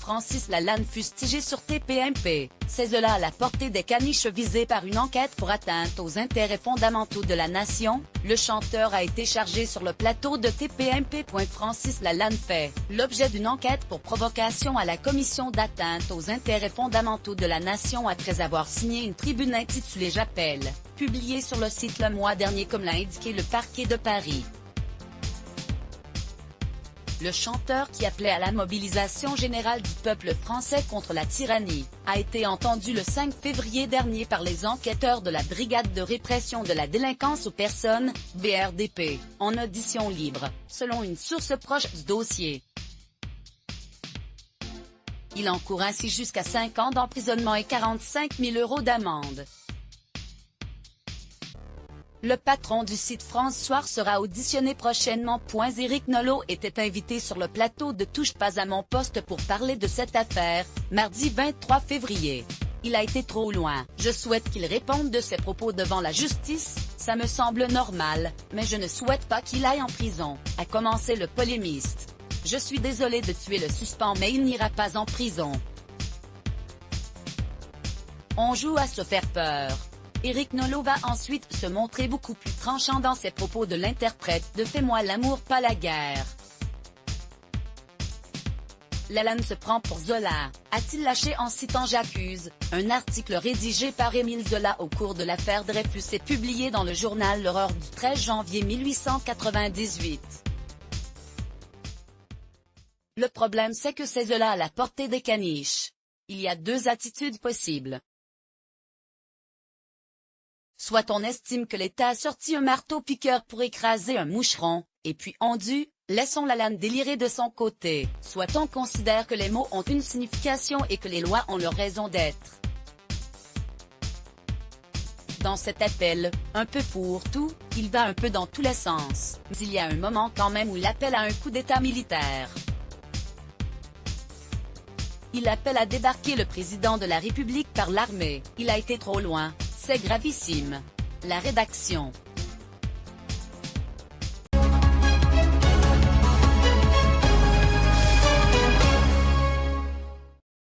Francis Lalanne fustigé sur TPMP. C'est cela à la portée des caniches visés par une enquête pour atteinte aux intérêts fondamentaux de la nation. Le chanteur a été chargé sur le plateau de TPMP. Francis Lalanne fait l'objet d'une enquête pour provocation à la commission d'atteinte aux intérêts fondamentaux de la nation après avoir signé une tribune intitulée J'appelle, publiée sur le site le mois dernier comme l'a indiqué le parquet de Paris. Le chanteur qui appelait à la mobilisation générale du peuple français contre la tyrannie, a été entendu le 5 février dernier par les enquêteurs de la Brigade de répression de la délinquance aux personnes, BRDP, en audition libre, selon une source proche du dossier. Il encourt ainsi jusqu'à 5 ans d'emprisonnement et 45 000 € d'amende. Le patron du site France Soir sera auditionné prochainement. Éric Nolot était invité sur le plateau de Touche pas à mon poste pour parler de cette affaire, mardi 23 février. Il a été trop loin. Je souhaite qu'il réponde de ses propos devant la justice, ça me semble normal, mais je ne souhaite pas qu'il aille en prison, a commencé le polémiste. Je suis désolé de tuer le suspect mais il n'ira pas en prison. On joue à se faire peur. Éric Nolot va ensuite se montrer beaucoup plus tranchant dans ses propos de l'interprète de Fais-moi l'amour pas la guerre. Lalanne se prend pour Zola, a-t-il lâché en citant J'accuse, un article rédigé par Émile Zola au cours de l'affaire Dreyfus et publié dans le journal L'Aurore du 13 janvier 1898. Le problème c'est que c'est Zola à la portée des caniches. Il y a deux attitudes possibles. Soit on estime que l'État a sorti un marteau-piqueur pour écraser un moucheron, et puis laissons Lalanne délirer de son côté. Soit on considère que les mots ont une signification et que les lois ont leur raison d'être. Dans cet appel, un peu fourre-tout, il va un peu dans tous les sens, mais il y a un moment quand même où il appelle à un coup d'état militaire. Il appelle à débarquer le président de la République par l'armée. Il a été trop loin. C'est gravissime. La rédaction.